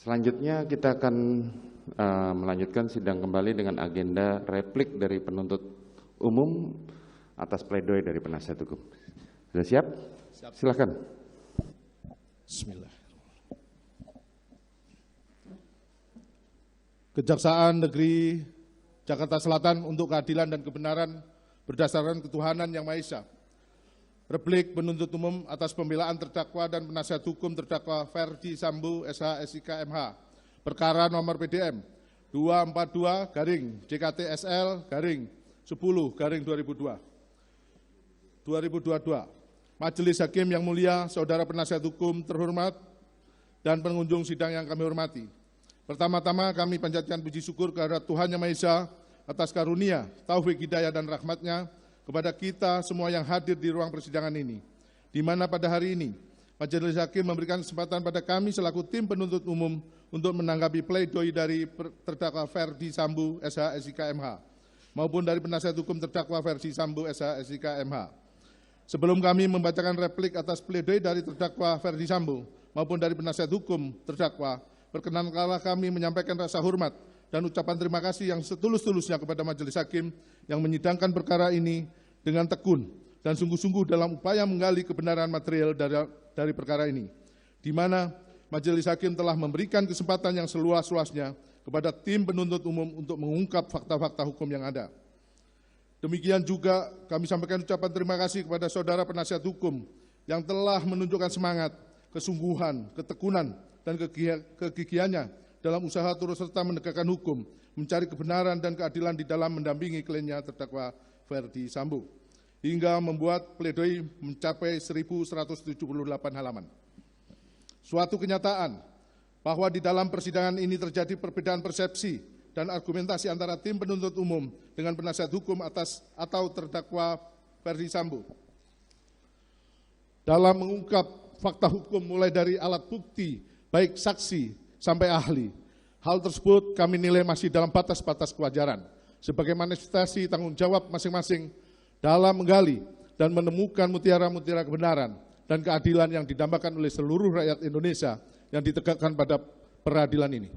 Selanjutnya kita akan melanjutkan sidang kembali dengan agenda replik dari penuntut umum atas pledoi dari penasihat hukum. Sudah siap? Siap. Silakan. Bismillah. Kejaksaan Negeri Jakarta Selatan untuk keadilan dan kebenaran berdasarkan ketuhanan yang Maha Esa. Replik penuntut umum atas pembelaan terdakwa dan penasihat hukum terdakwa Ferdi Sambo SH SIK MH. Perkara nomor PDM 242-JKTSL-10-2022. Majelis Hakim yang mulia, saudara penasihat hukum terhormat, dan pengunjung sidang yang kami hormati. Pertama-tama kami panjatkan puji syukur kehadirat Tuhan Yang Maha Esa atas karunia, taufik, hidayah, dan rahmat-Nya kepada kita semua yang hadir di ruang persidangan ini, di mana pada hari ini Majelis Hakim memberikan kesempatan pada kami selaku tim penuntut umum untuk menanggapi pledoi dari terdakwa Ferdi Sambo SH SIK MH maupun dari penasihat hukum terdakwa Ferdi Sambo SH SIK MH. Sebelum kami membacakan replik atas pledoi dari terdakwa Ferdi Sambo maupun dari penasihat hukum terdakwa, perkenankanlah kami menyampaikan rasa hormat dan ucapan terima kasih yang setulus-tulusnya kepada Majelis Hakim yang menyidangkan perkara ini dengan tekun dan sungguh-sungguh dalam upaya menggali kebenaran material dari perkara ini, di mana Majelis Hakim telah memberikan kesempatan yang seluas-luasnya kepada tim penuntut umum untuk mengungkap fakta-fakta hukum yang ada. Demikian juga kami sampaikan ucapan terima kasih kepada saudara penasihat hukum yang telah menunjukkan semangat, kesungguhan, ketekunan, dan kegigihannya dalam usaha turut serta menegakkan hukum, mencari kebenaran dan keadilan di dalam mendampingi kliennya terdakwa Ferdi Sambo, hingga membuat pledoi mencapai 1.178 halaman. Suatu kenyataan bahwa di dalam persidangan ini terjadi perbedaan persepsi dan argumentasi antara tim penuntut umum dengan penasihat hukum atas atau terdakwa Ferdi Sambo dalam mengungkap fakta hukum mulai dari alat bukti, baik saksi sampai ahli. Hal tersebut kami nilai masih dalam batas-batas kewajaran sebagai manifestasi tanggung jawab masing-masing dalam menggali dan menemukan mutiara-mutiara kebenaran dan keadilan yang didambakan oleh seluruh rakyat Indonesia yang ditegakkan pada peradilan ini.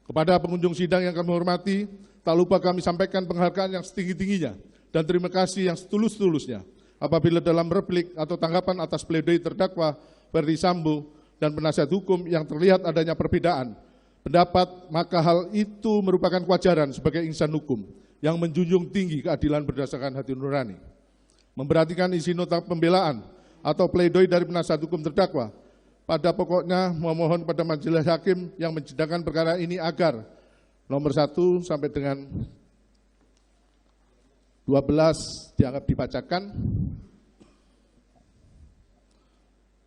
Kepada pengunjung sidang yang kami hormati, tak lupa kami sampaikan penghargaan yang setinggi-tingginya dan terima kasih yang setulus-tulusnya apabila dalam replik atau tanggapan atas pledoi terdakwa Ferdi Sambo dan penasihat hukum yang terlihat adanya perbedaan pendapat, maka hal itu merupakan kewajaran sebagai insan hukum yang menjunjung tinggi keadilan berdasarkan hati nurani. Memperhatikan isi nota pembelaan atau pledoi dari penasihat hukum terdakwa, pada pokoknya memohon pada Majelis Hakim yang mensidangkan perkara ini agar nomor 1 sampai dengan 12 dianggap dibacakan,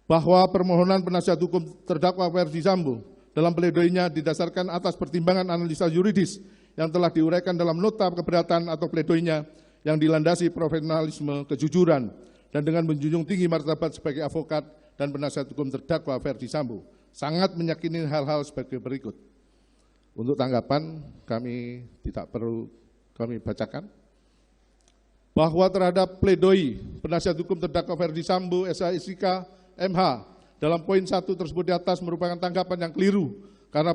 bahwa permohonan penasihat hukum terdakwa Ferdi Sambo dalam pledoinya didasarkan atas pertimbangan analisa yuridis yang telah diuraikan dalam nota keberatan atau pledoinya yang dilandasi profesionalisme, kejujuran, dan dengan menjunjung tinggi martabat sebagai avokat dan penasihat hukum terdakwa Ferdi Sambo, sangat meyakini hal-hal sebagai berikut. Untuk tanggapan kami tidak perlu kami bacakan. Bahwa terhadap pledoi penasihat hukum terdakwa Ferdi Sambo SH SIK MH dalam poin 1 tersebut di atas merupakan tanggapan yang keliru karena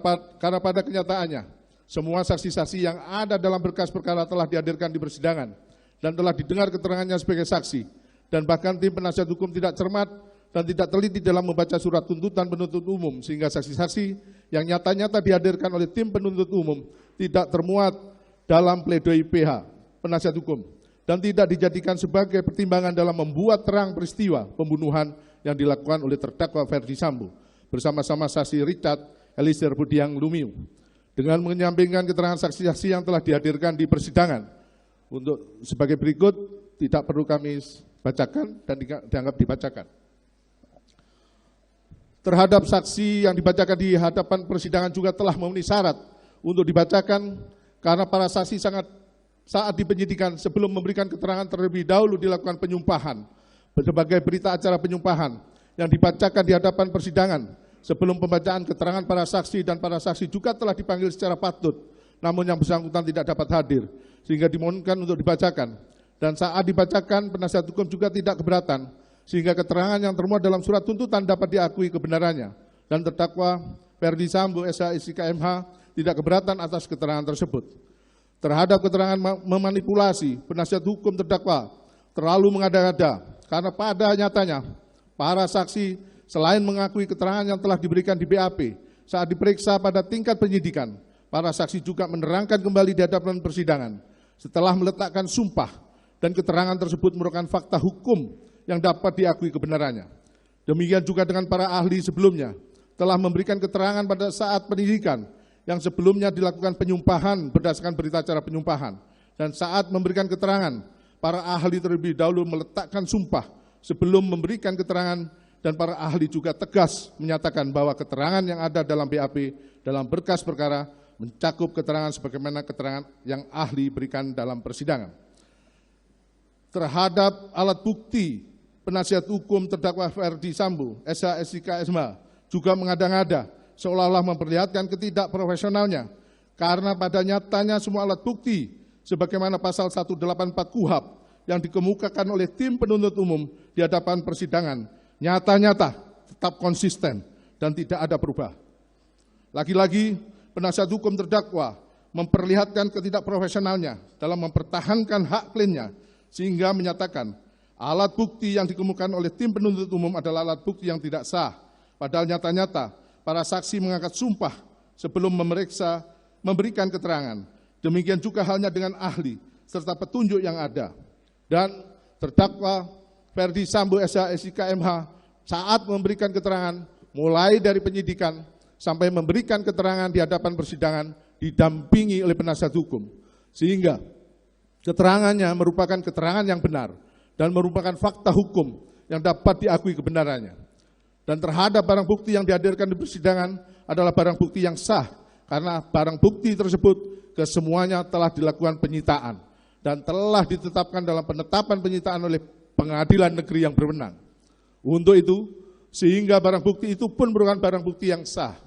pada kenyataannya semua saksi-saksi yang ada dalam berkas perkara telah dihadirkan di persidangan dan telah didengar keterangannya sebagai saksi, dan bahkan tim penasihat hukum tidak cermat dan tidak teliti dalam membaca surat tuntutan penuntut umum sehingga saksi-saksi yang nyata-nyata dihadirkan oleh tim penuntut umum tidak termuat dalam pledoi PH penasihat hukum dan tidak dijadikan sebagai pertimbangan dalam membuat terang peristiwa pembunuhan yang dilakukan oleh terdakwa Ferdi Sambo bersama-sama saksi Richard Eliezer Budiang Lumiu, dengan menyampingkan keterangan saksi-saksi yang telah dihadirkan di persidangan. Untuk sebagai berikut tidak perlu kami bacakan dan dianggap dibacakan. Terhadap saksi yang dibacakan di hadapan persidangan juga telah memenuhi syarat untuk dibacakan karena para saksi saat di penyidikan sebelum memberikan keterangan terlebih dahulu dilakukan penyumpahan sebagai berita acara penyumpahan yang dibacakan di hadapan persidangan. Sebelum pembacaan keterangan para saksi dan para saksi juga telah dipanggil secara patut, namun yang bersangkutan tidak dapat hadir sehingga dimohonkan untuk dibacakan. Dan saat dibacakan penasihat hukum juga tidak keberatan sehingga keterangan yang termuat dalam surat tuntutan dapat diakui kebenarannya dan terdakwa Ferdi Sambo SH/SIK MH tidak keberatan atas keterangan tersebut. Terhadap keterangan memanipulasi, penasihat hukum terdakwa terlalu mengada-ngada karena pada nyatanya para saksi selain mengakui keterangan yang telah diberikan di BAP saat diperiksa pada tingkat penyidikan, para saksi juga menerangkan kembali di hadapan persidangan setelah meletakkan sumpah dan keterangan tersebut merupakan fakta hukum yang dapat diakui kebenarannya. Demikian juga dengan para ahli sebelumnya telah memberikan keterangan pada saat penyidikan yang sebelumnya dilakukan penyumpahan berdasarkan berita acara penyumpahan, dan saat memberikan keterangan, para ahli terlebih dahulu meletakkan sumpah sebelum memberikan keterangan, dan para ahli juga tegas menyatakan bahwa keterangan yang ada dalam BAP dalam berkas perkara mencakup keterangan sebagaimana keterangan yang ahli berikan dalam persidangan. Terhadap alat bukti, penasihat hukum terdakwa Ferdi Sambo SH/SIK MH juga mengada-ngada seolah-olah memperlihatkan ketidakprofesionalnya, karena pada nyatanya semua alat bukti sebagaimana pasal 184 KUHP yang dikemukakan oleh tim penuntut umum di hadapan persidangan nyata-nyata tetap konsisten dan tidak ada perubahan. Lagi-lagi penasihat hukum terdakwa memperlihatkan ketidakprofesionalnya dalam mempertahankan hak kliennya sehingga menyatakan alat bukti yang dikemukakan oleh tim penuntut umum adalah alat bukti yang tidak sah, padahal nyata-nyata para saksi mengangkat sumpah sebelum memeriksa, memberikan keterangan. Demikian juga halnya dengan ahli serta petunjuk yang ada. Dan terdakwa Ferdi Sambo SH/SIK MH saat memberikan keterangan mulai dari penyidikan sampai memberikan keterangan di hadapan persidangan didampingi oleh penasihat hukum. Sehingga keterangannya merupakan keterangan yang benar dan merupakan fakta hukum yang dapat diakui kebenarannya. Dan terhadap barang bukti yang dihadirkan di persidangan adalah barang bukti yang sah, karena barang bukti tersebut kesemuanya telah dilakukan penyitaan dan telah ditetapkan dalam penetapan penyitaan oleh pengadilan negeri yang berwenang. Untuk itu, sehingga barang bukti itu pun merupakan barang bukti yang sah.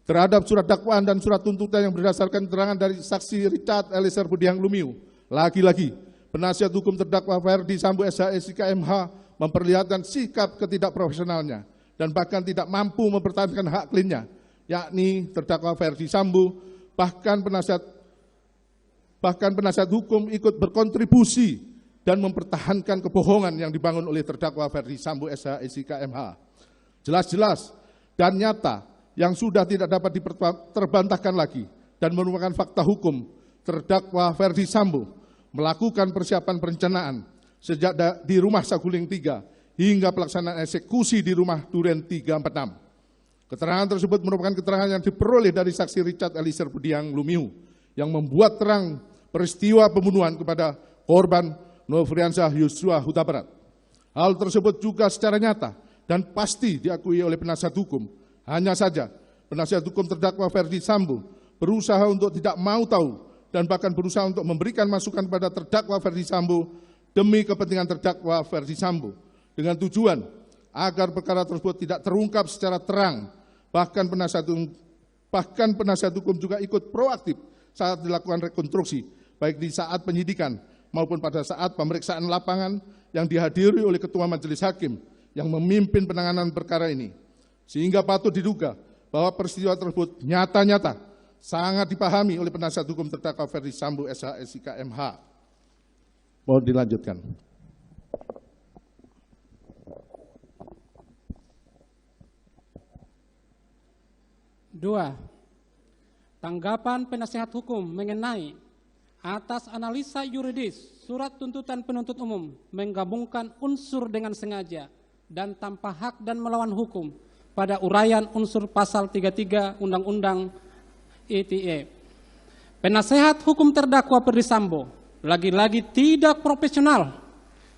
Terhadap surat dakwaan dan surat tuntutan yang berdasarkan keterangan dari saksi Richard Eliezer Budiang Lumiu, lagi-lagi penasihat hukum terdakwa Ferdi Sambo SH/SIK MH memperlihatkan sikap ketidakprofesionalnya dan bahkan tidak mampu mempertahankan hak kliennya, yakni terdakwa Ferdi Sambo. Bahkan penasihat hukum ikut berkontribusi dan mempertahankan kebohongan yang dibangun oleh terdakwa Ferdi Sambo SH/SIK MH. Jelas-jelas dan nyata yang sudah tidak dapat terbantahkan lagi dan merupakan fakta hukum, terdakwa Ferdi Sambo melakukan persiapan perencanaan sejak di rumah Saguling 3 hingga pelaksanaan eksekusi di rumah Duren 346. Keterangan tersebut merupakan keterangan yang diperoleh dari saksi Richard Eliezer Budiang Lumiu yang membuat terang peristiwa pembunuhan kepada korban Nofriansyah Yosua Huta Barat. Hal tersebut juga secara nyata dan pasti diakui oleh penasihat hukum. Hanya saja penasihat hukum terdakwa Ferdi Sambo berusaha untuk tidak mau tahu dan bahkan berusaha untuk memberikan masukan kepada terdakwa Ferdi Sambo demi kepentingan terdakwa Ferdi Sambo dengan tujuan agar perkara tersebut tidak terungkap secara terang. Bahkan penasihat hukum juga ikut proaktif saat dilakukan rekonstruksi, baik di saat penyidikan maupun pada saat pemeriksaan lapangan yang dihadiri oleh Ketua Majelis Hakim yang memimpin penanganan perkara ini. Sehingga patut diduga bahwa peristiwa tersebut nyata-nyata sangat dipahami oleh penasihat hukum terdakwa Ferdi Sambo SH/SIK MH. Mohon dilanjutkan. Dua, tanggapan penasihat hukum mengenai atas analisa yuridis surat tuntutan penuntut umum menggabungkan unsur dengan sengaja dan tanpa hak dan melawan hukum pada uraian unsur pasal 33 Undang-Undang ITE. Penasehat hukum terdakwa Ferdi Sambo lagi-lagi tidak profesional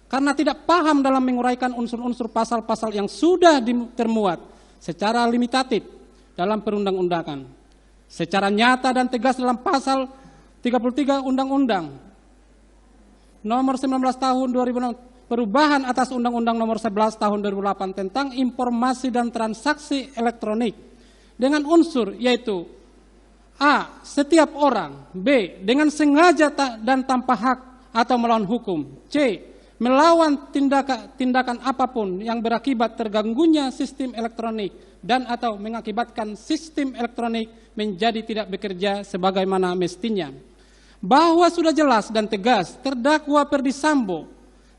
karena tidak paham dalam menguraikan unsur-unsur pasal-pasal yang sudah termuat secara limitatif dalam perundang-undangan. Secara nyata dan tegas dalam pasal 33 Undang-Undang nomor 19 tahun 2006 perubahan atas Undang-Undang nomor 11 tahun 2008 tentang informasi dan transaksi elektronik dengan unsur yaitu A. Setiap orang. B. Dengan sengaja dan tanpa hak atau melawan hukum. C. melawan tindakan apapun yang berakibat terganggunya sistem elektronik dan atau mengakibatkan sistem elektronik menjadi tidak bekerja sebagaimana mestinya. Bahwa sudah jelas dan tegas terdakwa Ferdy Sambo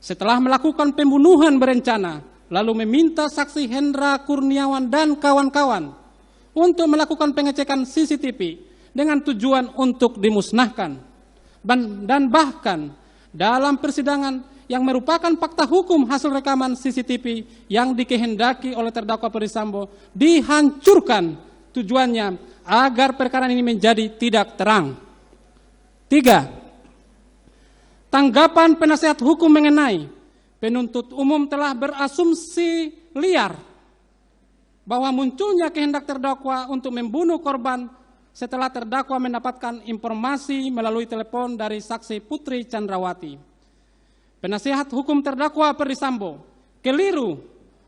setelah melakukan pembunuhan berencana lalu meminta saksi Hendra Kurniawan dan kawan-kawan untuk melakukan pengecekan CCTV dengan tujuan untuk dimusnahkan. Dan bahkan dalam persidangan yang merupakan fakta hukum hasil rekaman CCTV yang dikehendaki oleh terdakwa Ferdy Sambo dihancurkan, tujuannya agar perkara ini menjadi tidak terang. 3. Tanggapan penasehat hukum mengenai penuntut umum telah berasumsi liar bahwa munculnya kehendak terdakwa untuk membunuh korban setelah terdakwa mendapatkan informasi melalui telepon dari saksi Putri Chandrawati. Penasehat hukum terdakwa Ferdy Sambo keliru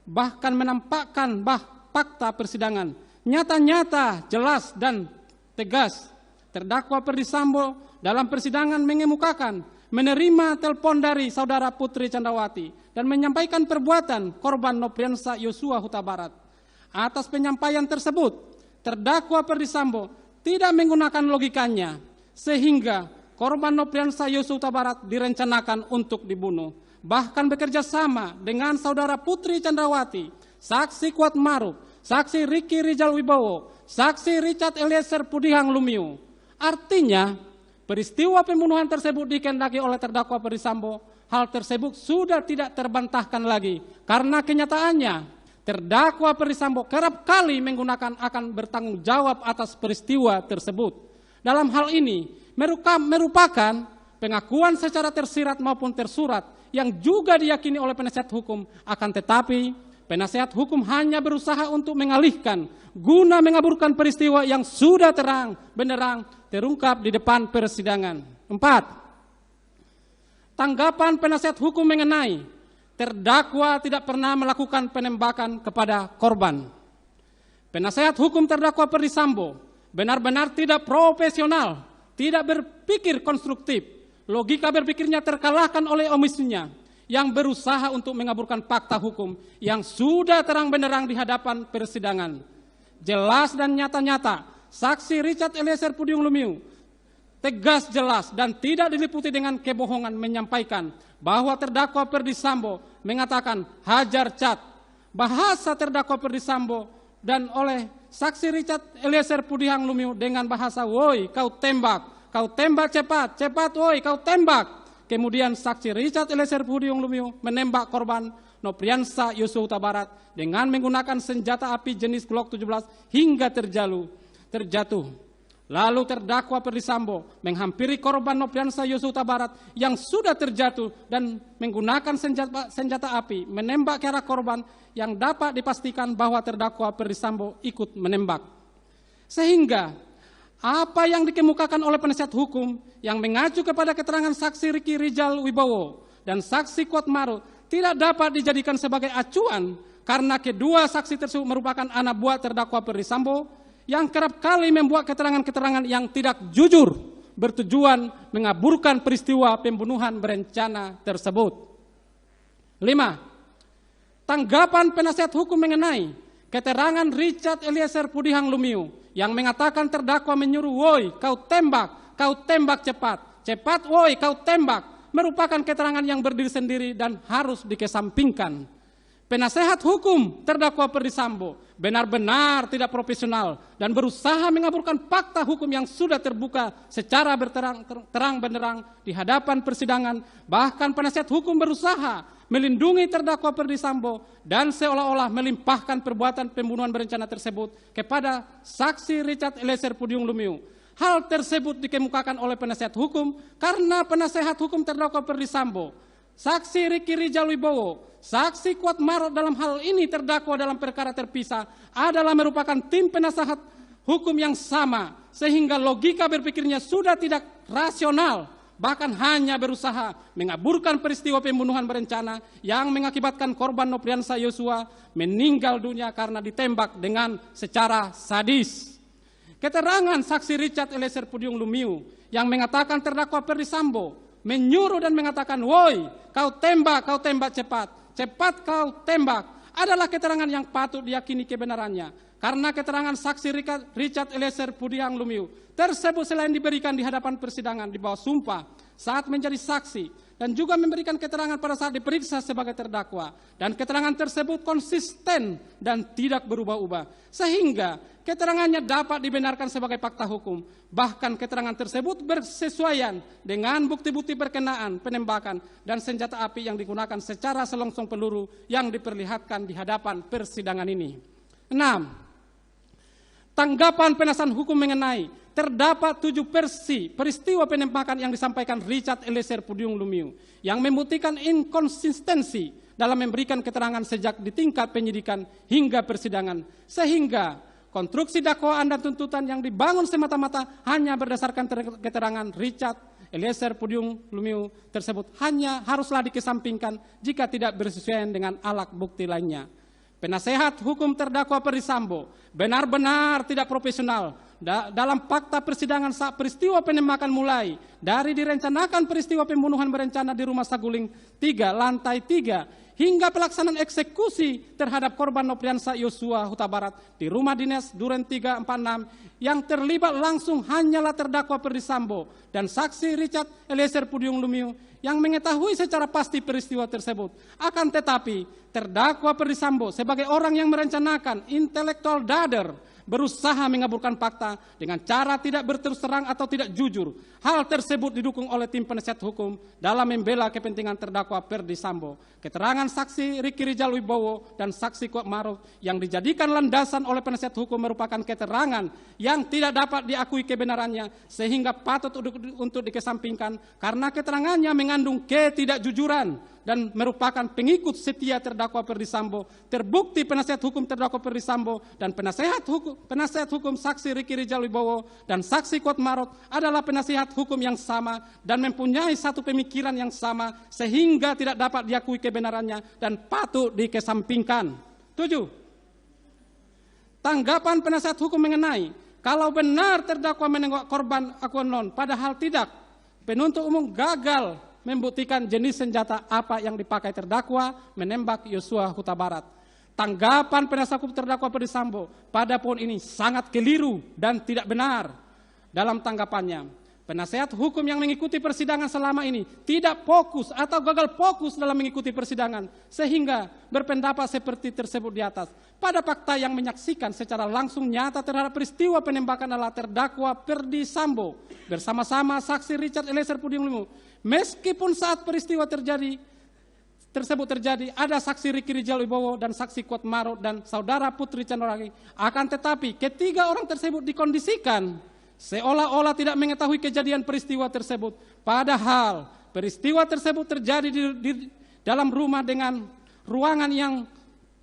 bahkan menampakkan fakta persidangan nyata-nyata, jelas dan tegas. Terdakwa Ferdy Sambo dalam persidangan mengemukakan menerima telepon dari saudara Putri Chandrawati dan menyampaikan perbuatan korban Nopriansa Yosua Huta Barat. Atas penyampaian tersebut, terdakwa Ferdy Sambo tidak menggunakan logikanya sehingga korban Nopriansa Yosua Huta Barat direncanakan untuk dibunuh. Bahkan bekerja sama dengan saudara Putri Chandrawati, saksi Kuat Maruf, saksi Ricky Rijal Wibowo, saksi Richard Eliezer Pudihang Lumiu. Artinya, peristiwa pembunuhan tersebut dikehendaki oleh terdakwa Ferdy Sambo. Hal tersebut sudah tidak terbantahkan lagi karena kenyataannya terdakwa Ferdy Sambo kerap kali menggunakan akan bertanggung jawab atas peristiwa tersebut. Dalam hal ini merupakan pengakuan secara tersirat maupun tersurat yang juga diyakini oleh penasehat hukum. Akan tetapi penasehat hukum hanya berusaha untuk mengalihkan guna mengaburkan peristiwa yang sudah terang benderang terungkap di depan persidangan. 4. Tanggapan penasehat hukum mengenai terdakwa tidak pernah melakukan penembakan kepada korban. Penasehat hukum terdakwa Ferdy Sambo benar-benar tidak profesional, tidak berpikir konstruktif. Logika berpikirnya terkalahkan oleh omisinya yang berusaha untuk mengaburkan fakta hukum yang sudah terang benderang di hadapan persidangan. Jelas dan nyata-nyata, saksi Richard Eliezer Pudihang Lumiu tegas, jelas, dan tidak diliputi dengan kebohongan menyampaikan bahwa terdakwa Ferdy Sambo mengatakan hajar cat. Bahasa terdakwa Ferdy Sambo dan oleh saksi Richard Eliezer Pudihang Lumiu dengan bahasa woi kau tembak cepat, cepat woi kau tembak. Kemudian saksi Richard Eliezer Pudihang Lumiu menembak korban Nopriansa Yosua Huta Barat dengan menggunakan senjata api jenis Glock 17 hingga terjatuh. Lalu terdakwa Ferdy Sambo menghampiri korban Nopriansa Yosua Huta Barat yang sudah terjatuh dan menggunakan senjata api menembak ke arah korban yang dapat dipastikan bahwa terdakwa Ferdy Sambo ikut menembak. Sehingga apa yang dikemukakan oleh penasihat hukum yang mengacu kepada keterangan saksi Ricky Rijal Wibowo dan saksi Kuat Maruf tidak dapat dijadikan sebagai acuan karena kedua saksi tersebut merupakan anak buah terdakwa Ferdy Sambo yang kerap kali membuat keterangan-keterangan yang tidak jujur bertujuan mengaburkan peristiwa pembunuhan berencana tersebut. 5. Tanggapan penasihat hukum mengenai keterangan Richard Eliezer Pudihang Lumiu yang mengatakan terdakwa menyuruh woi kau tembak cepat, cepat woi kau tembak, merupakan keterangan yang berdiri sendiri dan harus dikesampingkan. Penasehat hukum terdakwa Ferdy Sambo benar-benar tidak profesional dan berusaha mengaburkan fakta hukum yang sudah terbuka secara terang benderang di hadapan persidangan. Bahkan penasihat hukum berusaha melindungi terdakwa Ferdy Sambo dan seolah-olah melimpahkan perbuatan pembunuhan berencana tersebut kepada saksi Richard Eliezer Pudihang Lumiu. Hal tersebut dikemukakan oleh penasihat hukum karena penasihat hukum terdakwa Ferdy Sambo, saksi Ricky Rijal Wibowo, saksi Kuat Maruf dalam hal ini terdakwa dalam perkara terpisah adalah merupakan tim penasehat hukum yang sama sehingga logika berpikirnya sudah tidak rasional, bahkan hanya berusaha mengaburkan peristiwa pembunuhan berencana yang mengakibatkan korban Nopriansa Yosua meninggal dunia karena ditembak dengan secara sadis. Keterangan saksi Richard Eliezer Pudihang Lumiu yang mengatakan terdakwa Ferdy Sambo menyuruh dan mengatakan, "Woi, kau tembak cepat, cepat kau tembak," adalah keterangan yang patut diyakini kebenarannya. Karena keterangan saksi Richard Eliezer Pudiang Lumiu tersebut selain diberikan di hadapan persidangan di bawah sumpah saat menjadi saksi, dan juga memberikan keterangan pada saat diperiksa sebagai terdakwa, dan keterangan tersebut konsisten dan tidak berubah-ubah, sehingga keterangannya dapat dibenarkan sebagai fakta hukum. Bahkan keterangan tersebut bersesuaian dengan bukti-bukti berkenaan penembakan dan senjata api yang digunakan secara selongsong peluru yang diperlihatkan di hadapan persidangan ini. 6. Tanggapan penasihat hukum mengenai terdapat 7 versi peristiwa penembakan yang disampaikan Richard Eliezer Pudiang Lumiu yang membuktikan inkonsistensi dalam memberikan keterangan sejak di tingkat penyidikan hingga persidangan, sehingga konstruksi dakwaan dan tuntutan yang dibangun semata-mata hanya berdasarkan keterangan Richard Eliezer Pudiang Lumiu tersebut hanya haruslah dikesampingkan jika tidak bersesuaian dengan alat bukti lainnya. Penasehat hukum terdakwa Ferdy Sambo benar-benar tidak profesional dalam fakta persidangan saat peristiwa penembakan mulai dari direncanakan peristiwa pembunuhan berencana di Rumah Saguling 3 lantai 3 hingga pelaksanaan eksekusi terhadap korban Nopriansah Yosua Huta Barat di rumah dinas Duren 346 yang terlibat langsung hanyalah terdakwa Ferdy Sambo dan saksi Richard Eliezer Pudiang Lumiu yang mengetahui secara pasti peristiwa tersebut. Akan tetapi, terdakwa Ferdy Sambo sebagai orang yang merencanakan intelektual dader berusaha mengaburkan fakta dengan cara tidak berterus terang atau tidak jujur. Hal tersebut didukung oleh tim penasihat hukum dalam membela kepentingan terdakwa Ferdy Sambo. Keterangan saksi Ricky Rijal Wibowo dan saksi Kuat Maruf yang dijadikan landasan oleh penasihat hukum merupakan keterangan yang tidak dapat diakui kebenarannya sehingga patut untuk dikesampingkan karena keterangannya mengandung ketidakjujuran dan merupakan pengikut setia terdakwa Ferdy Sambo. Terbukti penasihat hukum terdakwa Ferdy Sambo dan penasihat hukum saksi Ricky Rijal Wibowo dan saksi Kuat Maruf adalah penasihat hukum yang sama dan mempunyai satu pemikiran yang sama sehingga tidak dapat diakui kebenarannya dan patut dikesampingkan. 7. Tanggapan penasihat hukum mengenai kalau benar terdakwa menengok korban akuanon padahal tidak, penuntut umum gagal membuktikan jenis senjata apa yang dipakai terdakwa menembak Yosua Huta Barat. Tanggapan penasihat hukum terdakwa Ferdy Sambo pada poin ini sangat keliru dan tidak benar. Dalam tanggapannya, penasihat hukum yang mengikuti persidangan selama ini tidak fokus atau gagal fokus dalam mengikuti persidangan sehingga berpendapat seperti tersebut di atas. Pada fakta yang menyaksikan secara langsung nyata terhadap peristiwa penembakan adalah terdakwa Ferdy Sambo bersama-sama saksi Richard Eliezer Pudiang Lumiu. Meskipun saat peristiwa tersebut terjadi ada saksi Ricky Rijal Wibowo dan saksi Kuat Maruf dan saudara Putri Chandrawati, akan tetapi ketiga orang tersebut dikondisikan seolah-olah tidak mengetahui kejadian peristiwa tersebut. Padahal peristiwa tersebut terjadi di dalam rumah dengan ruangan yang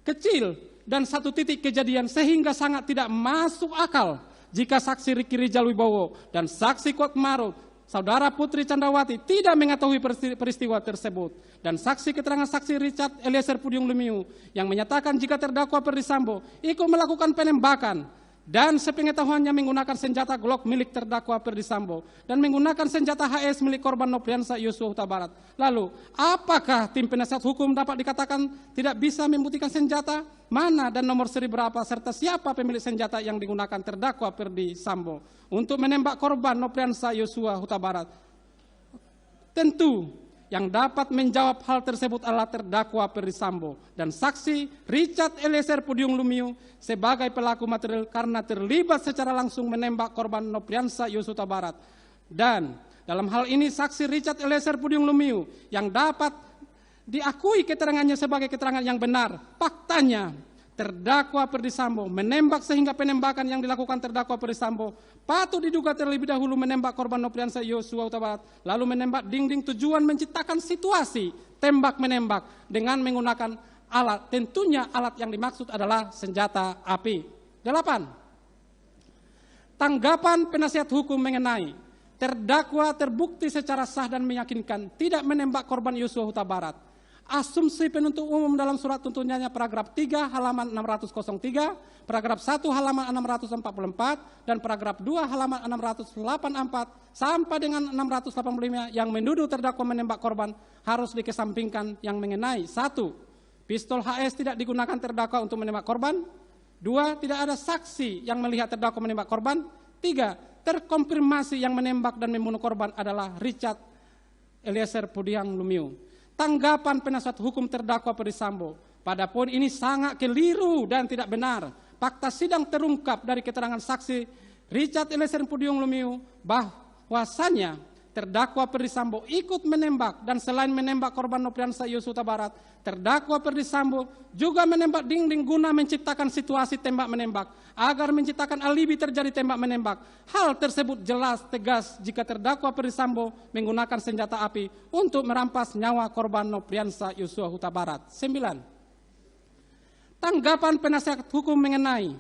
kecil dan satu titik kejadian sehingga sangat tidak masuk akal jika saksi Ricky Rijal Wibowo dan saksi Kuat Maruf saudara Putri Chandrawati tidak mengetahui peristiwa tersebut. Dan saksi keterangan saksi Richard Eliezer Pudiang Lumiu yang menyatakan jika terdakwa Ferdy Sambo ikut melakukan penembakan dan sepengetahuannya menggunakan senjata Glock milik terdakwa Ferdy Sambo dan menggunakan senjata HS milik korban Nopriansah Yosua Huta Barat. Lalu, apakah tim penasihat hukum dapat dikatakan tidak bisa membuktikan senjata mana dan nomor seri berapa serta siapa pemilik senjata yang digunakan terdakwa Ferdy Sambo untuk menembak korban Nopriansah Yosua Huta Barat? Tentu yang dapat menjawab hal tersebut adalah terdakwa Ferdy Sambo dan saksi Richard Eliezer Pudiang Lumiu sebagai pelaku material karena terlibat secara langsung menembak korban Nopriansah Yosua Huta Barat. Dan dalam hal ini saksi Richard Eliezer Pudiang Lumiu yang dapat diakui keterangannya sebagai keterangan yang benar. Faktanya terdakwa Ferdy Sambo menembak sehingga penembakan yang dilakukan terdakwa Ferdy Sambo patut diduga terlebih dahulu menembak korban Nopriansah Yosua Huta Barat lalu menembak dinding tujuan menciptakan situasi tembak-menembak dengan menggunakan alat. Tentunya alat yang dimaksud adalah senjata api. 8. Tanggapan penasihat hukum mengenai terdakwa terbukti secara sah dan meyakinkan tidak menembak korban Yosua Huta Barat. Asumsi penuntut umum dalam surat tuntutannya paragraf 3 halaman 603, paragraf 1 halaman 644, dan paragraf 2 halaman 684 sampai dengan 685 yang menuduh terdakwa menembak korban harus dikesampingkan yang mengenai 1. Pistol HS tidak digunakan terdakwa untuk menembak korban. 2. Tidak ada saksi yang melihat terdakwa menembak korban. 3. Terkonfirmasi yang menembak dan membunuh korban adalah Richard Eliezer Pudiang Lumiu. Tanggapan penasihat hukum terdakwa Ferdy Sambo pada poin ini sangat keliru dan tidak benar. Fakta sidang terungkap dari keterangan saksi Richard Eliezer Pudiang Lumiu bahwasannya terdakwa Ferdy Sambo ikut menembak dan selain menembak korban Nopriansah Yosua Huta Barat, terdakwa Ferdy Sambo juga menembak dinding guna menciptakan situasi tembak-menembak agar menciptakan alibi terjadi tembak-menembak. Hal tersebut jelas tegas jika terdakwa Ferdy Sambo menggunakan senjata api untuk merampas nyawa korban Nopriansah Yosua Huta Barat. 9. Tanggapan penasihat hukum mengenai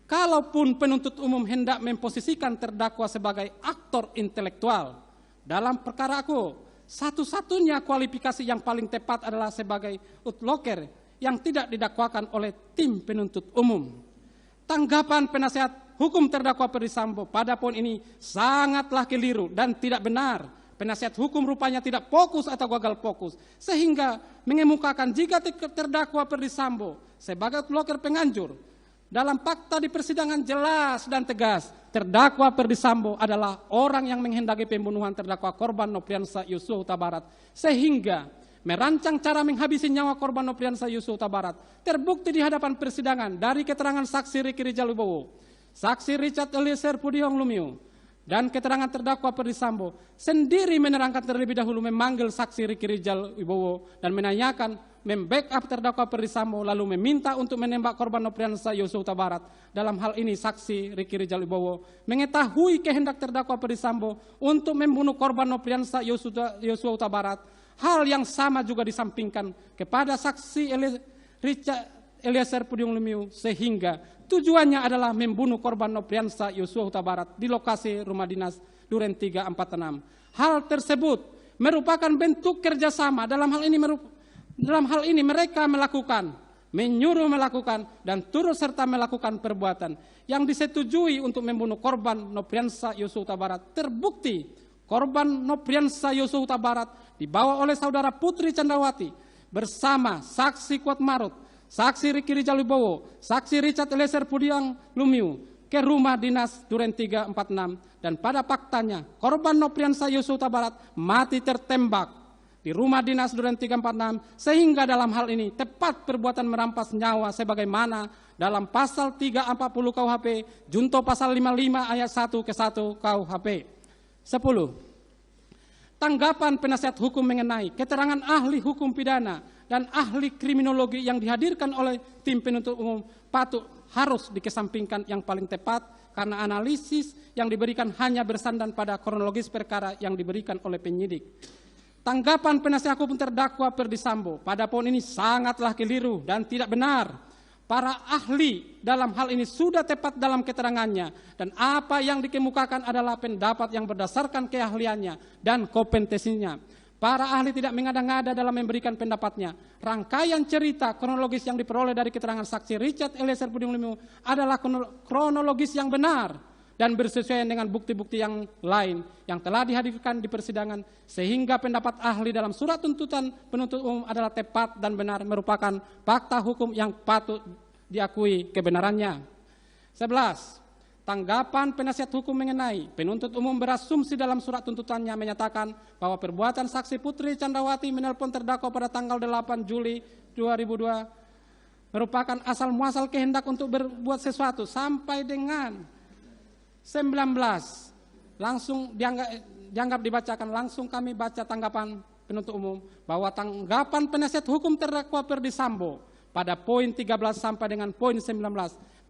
kalaupun penuntut umum hendak memposisikan terdakwa sebagai aktor intelektual dalam perkara aku, satu-satunya kualifikasi yang paling tepat adalah sebagai utloker yang tidak didakwakan oleh tim penuntut umum. Tanggapan penasihat hukum terdakwa Ferdy Sambo pada poin ini sangatlah keliru dan tidak benar. Penasihat hukum rupanya tidak fokus atau gagal fokus, sehingga mengemukakan jika terdakwa Ferdy Sambo sebagai utloker penganjur. Dalam fakta di persidangan jelas dan tegas, terdakwa Ferdy Sambo adalah orang yang menghendaki pembunuhan terdakwa korban Nopriansah Yosua Huta Barat, sehingga merancang cara menghabisi nyawa korban Nopriansah Yosua Huta Barat terbukti di hadapan persidangan dari keterangan saksi Ricky Rijal Wibowo, saksi Richard Eliezer Pudiang Lumiu, dan keterangan terdakwa Ferdy Sambo sendiri menerangkan terlebih dahulu memanggil saksi Ricky Rijal Wibowo dan menanyakan membackup terdakwa Ferdy Sambo lalu meminta untuk menembak korban Nopriansah Yosua Huta Barat. Dalam hal ini saksi Ricky Rijal Wibowo mengetahui kehendak terdakwa Ferdy Sambo untuk membunuh korban Nopriansah Yosua Huta Barat. Hal yang sama juga disampingkan kepada saksi Richard Eliezer Pudiang Lumiu, sehingga tujuannya adalah membunuh korban Nopriansah Yosua Huta Barat di lokasi rumah dinas Duren 346. Hal tersebut merupakan bentuk kerjasama. Dalam hal ini mereka menyuruh melakukan dan turut serta melakukan perbuatan yang disetujui untuk membunuh korban Nopriansah Yosua Huta Barat. Terbukti korban Nopriansah Yosua Huta Barat dibawa oleh saudara Putri Candrawati bersama saksi Kuat Marut, saksi Ricky Rijal Wibowo, saksi Richard Eliezer Pudiang Lumiu ke rumah dinas Duren 346, dan pada faktanya korban Nopriansah Yosua Huta Barat mati tertembak di rumah dinas Duren 346, sehingga dalam hal ini tepat perbuatan merampas nyawa sebagaimana dalam pasal 340 KUHP junto pasal 55 ayat 1 ke 1 KUHP. 10. Tanggapan penasihat hukum mengenai keterangan ahli hukum pidana dan ahli kriminologi yang dihadirkan oleh tim penuntut umum harus dikesampingkan yang paling tepat karena analisis yang diberikan hanya bersandar pada kronologis perkara yang diberikan oleh penyidik. Tanggapan penasihat hukum terdakwa Ferdy Sambo pada poin ini sangatlah keliru dan tidak benar. Para ahli dalam hal ini sudah tepat dalam keterangannya dan apa yang dikemukakan adalah pendapat yang berdasarkan keahliannya dan kompetensinya. Para ahli tidak mengada-ngada dalam memberikan pendapatnya. Rangkaian cerita kronologis yang diperoleh dari keterangan saksi Richard Eliezer Pudiang Lumiu adalah kronologis yang benar dan bersesuaian dengan bukti-bukti yang lain yang telah dihadirkan di persidangan, sehingga pendapat ahli dalam surat tuntutan penuntut umum adalah tepat dan benar, merupakan fakta hukum yang patut diakui kebenarannya. 11. Tanggapan penasihat hukum mengenai penuntut umum berasumsi dalam surat tuntutannya menyatakan bahwa perbuatan saksi Putri Candrawati menelpon terdakwa pada tanggal 8 Juli 2002 merupakan asal muasal kehendak untuk berbuat sesuatu sampai dengan 19. Langsung dianggap dibacakan. Langsung kami baca tanggapan penuntut umum bahwa tanggapan penasihat hukum terdakwa Ferdy Sambo pada poin 13 sampai dengan poin 19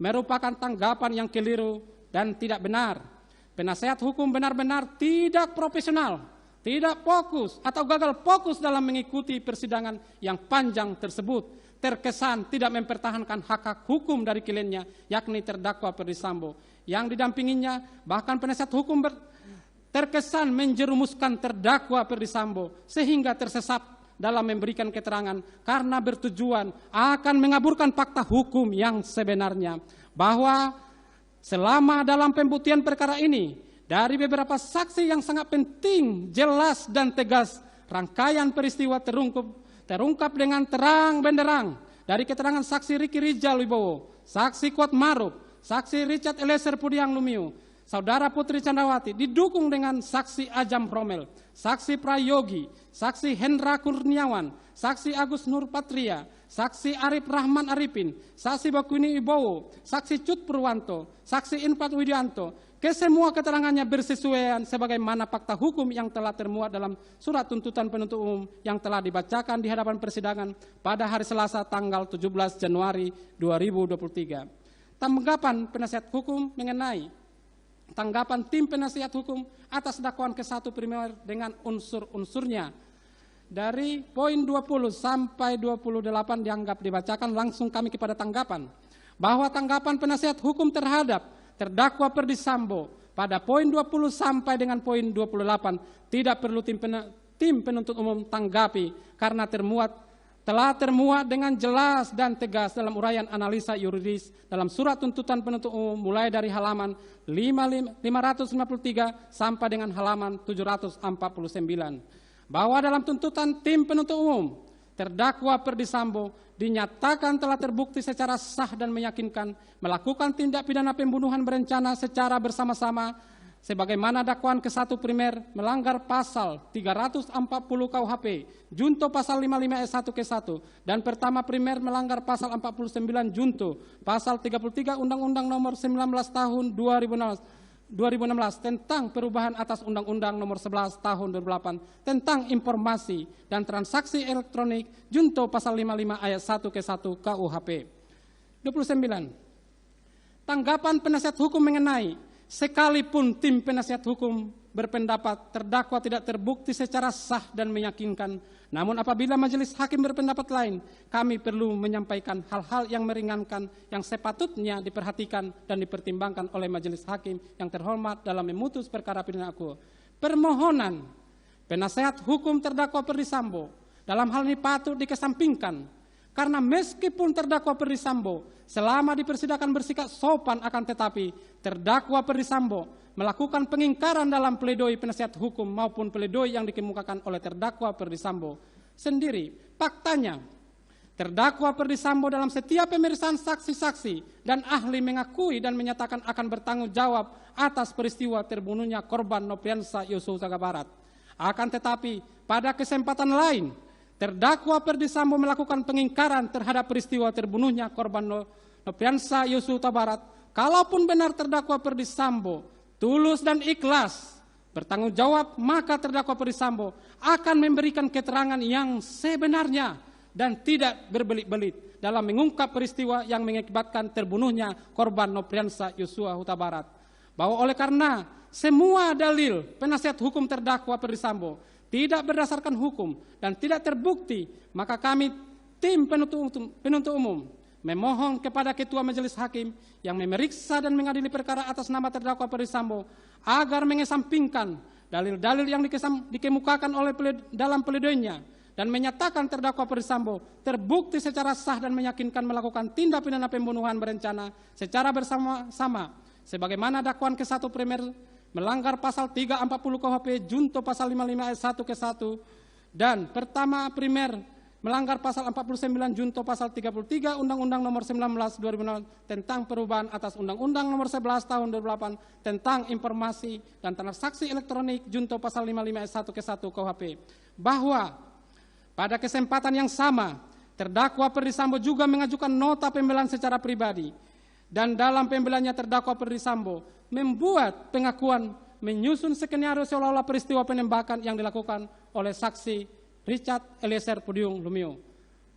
merupakan tanggapan yang keliru dan tidak benar. Penasihat hukum benar-benar tidak profesional, tidak fokus atau gagal fokus dalam mengikuti persidangan yang panjang tersebut. Terkesan tidak mempertahankan hak-hak hukum dari kliennya, yakni terdakwa Ferdy Sambo. Yang didampinginya, bahkan penasihat hukum terkesan menjerumuskan terdakwa Ferdy Sambo sehingga tersesat dalam memberikan keterangan karena bertujuan akan mengaburkan fakta hukum yang sebenarnya, bahwa selama dalam pembuktian perkara ini dari beberapa saksi yang sangat penting, jelas dan tegas, rangkaian peristiwa terungkap dengan terang benderang dari keterangan saksi Riki Rijal Wibowo, saksi Kuat Maruf, saksi Richard Eliezer Pudiang Lumiu, Saudara Putri Candrawati, didukung dengan saksi Ajam Romel, saksi Prayogi, saksi Hendra Kurniawan, saksi Agus Nurpatria, saksi Arif Rahman Arifin, saksi Bakuni Wibowo, saksi Cut Purwanto, saksi Infat Widianto, kesemua keterangannya bersesuaian sebagaimana fakta hukum yang telah termuat dalam surat tuntutan penuntut umum yang telah dibacakan di hadapan persidangan pada hari Selasa tanggal 17 Januari 2023. Tanggapan penasihat hukum mengenai tanggapan tim penasihat hukum atas dakwaan ke-1 primer dengan unsur-unsurnya. Dari poin 20 sampai 28 dianggap dibacakan, langsung kami kepada tanggapan. Bahwa tanggapan penasihat hukum terhadap terdakwa Perdi Sambo pada poin 20 sampai dengan poin 28 tidak perlu tim penuntut umum tanggapi karena telah termuat dengan jelas dan tegas dalam uraian analisa yuridis dalam surat tuntutan penuntut umum mulai dari halaman 553 sampai dengan halaman 749. Bahwa dalam tuntutan tim penuntut umum, terdakwa Perdi Sambo dinyatakan telah terbukti secara sah dan meyakinkan melakukan tindak pidana pembunuhan berencana secara bersama-sama sebagaimana dakwaan ke-1 primer melanggar pasal 340 KUHP, junto pasal 55 ayat 1 ke-1, dan pertama primer melanggar pasal 49 junto pasal 33 Undang-Undang Nomor 19 Tahun 2016 tentang perubahan atas Undang-Undang Nomor 11 Tahun 2008 tentang informasi dan transaksi elektronik junto pasal 55 ayat 1 ke-1 KUHP. 29. Tanggapan penasihat hukum mengenai sekalipun tim penasihat hukum berpendapat terdakwa tidak terbukti secara sah dan meyakinkan, namun apabila majelis hakim berpendapat lain, kami perlu menyampaikan hal-hal yang meringankan yang sepatutnya diperhatikan dan dipertimbangkan oleh majelis hakim yang terhormat dalam memutus perkara pidana akuo. Permohonan penasihat hukum terdakwa Perdi Sambo dalam hal ini patut dikesampingkan karena meskipun terdakwa Perdi Sambo selama di persidangan bersikap sopan, akan tetapi terdakwa Perdi Sambo melakukan pengingkaran dalam pledoi penasihat hukum maupun pledoi yang dikemukakan oleh terdakwa Perdi Sambo sendiri. Faktanya, terdakwa Perdi Sambo dalam setiap pemeriksaan saksi-saksi dan ahli mengakui dan menyatakan akan bertanggung jawab atas peristiwa terbunuhnya korban Nopriansa Yosua Huta Barat. Akan tetapi, pada kesempatan lain, terdakwa Perdi Sambo melakukan pengingkaran terhadap peristiwa terbunuhnya korban Nopriansa Yosua Huta Barat. Kalaupun benar terdakwa Perdi Sambo tulus dan ikhlas bertanggung jawab, maka terdakwa Perdi Sambo akan memberikan keterangan yang sebenarnya dan tidak berbelit-belit dalam mengungkap peristiwa yang mengakibatkan terbunuhnya korban Nopriansa Yosua Huta Barat. Bahwa oleh karena semua dalil penasihat hukum terdakwa Perdi Sambo tidak berdasarkan hukum dan tidak terbukti, maka kami tim penuntut umum memohon kepada Ketua Majelis Hakim yang memeriksa dan mengadili perkara atas nama terdakwa Perdi Sambo agar mengesampingkan dalil-dalil yang dikemukakan oleh dalam pledoinya dan menyatakan terdakwa Perdi Sambo terbukti secara sah dan meyakinkan melakukan tindak pidana pembunuhan berencana secara bersama-sama sebagaimana dakwaan ke-1 primer melanggar pasal 340 KUHP junto pasal 55 ayat 1 ke-1 dan pertama primer melanggar pasal 49 junto pasal 33 Undang-Undang Nomor 19 2006 tentang perubahan atas Undang-Undang Nomor 11 Tahun 2008 tentang informasi dan transaksi elektronik junto pasal 55 ayat 1 ke-1 KUHP. Bahwa pada kesempatan yang sama terdakwa Perdi Sambo juga mengajukan nota pembelaan secara pribadi dan dalam pembelaannya terdakwa Perdi Sambo membuat pengakuan menyusun skenario seolah-olah peristiwa penembakan yang dilakukan oleh saksi Richard Eliezer Pudiang Lumiu,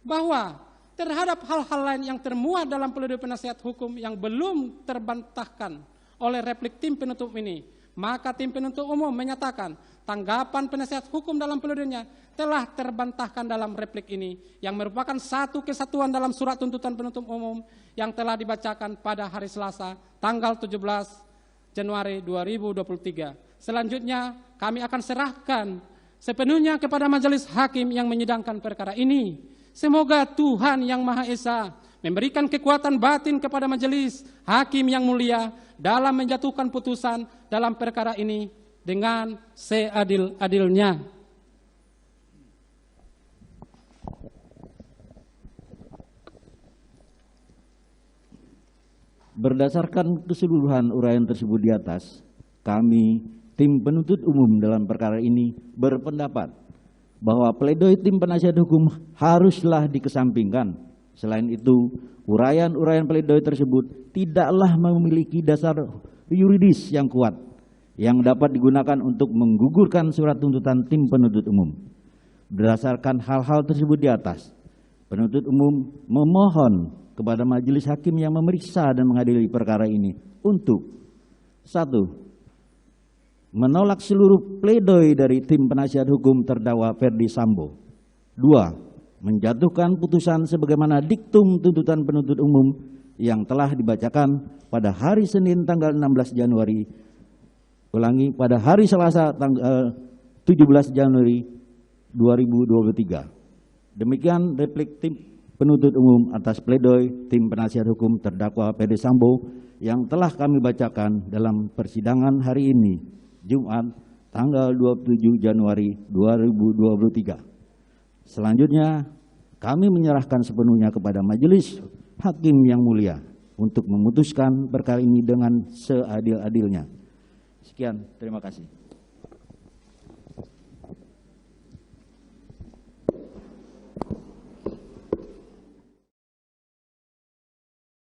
bahwa terhadap hal-hal lain yang termuat dalam pledoi penasihat hukum yang belum terbantahkan oleh replik tim penuntut ini, maka tim penuntut umum menyatakan tanggapan penasihat hukum dalam pledoinya telah terbantahkan dalam replik ini yang merupakan satu kesatuan dalam surat tuntutan penuntut umum yang telah dibacakan pada hari Selasa tanggal 17 Januari 2023. Selanjutnya kami akan serahkan sepenuhnya kepada majelis hakim yang menyidangkan perkara ini. Semoga Tuhan Yang Maha Esa memberikan kekuatan batin kepada majelis hakim yang mulia dalam menjatuhkan putusan dalam perkara ini dengan seadil-adilnya. Berdasarkan keseluruhan uraian tersebut di atas, kami, tim penuntut umum dalam perkara ini berpendapat bahwa pledoi tim penasihat hukum haruslah dikesampingkan. Selain itu, uraian-uraian pledoi tersebut tidaklah memiliki dasar yuridis yang kuat yang dapat digunakan untuk menggugurkan surat tuntutan tim penuntut umum. Berdasarkan hal-hal tersebut di atas, penuntut umum memohon kepada majelis hakim yang memeriksa dan mengadili perkara ini untuk 1. Menolak seluruh pledoi dari tim penasihat hukum terdakwa Ferdi Sambo. 2. Menjatuhkan putusan sebagaimana diktum tuntutan penuntut umum yang telah dibacakan pada hari Senin tanggal 16 Januari, pada hari Selasa tanggal 17 Januari 2023. Demikian replik tim penuntut umum atas pledoi tim penasihat hukum terdakwa Ferdi Sambo yang telah kami bacakan dalam persidangan hari ini, Jumat tanggal 27 Januari 2023. Selanjutnya, kami menyerahkan sepenuhnya kepada majelis hakim yang mulia untuk memutuskan perkara ini dengan seadil-adilnya. Sekian, terima kasih.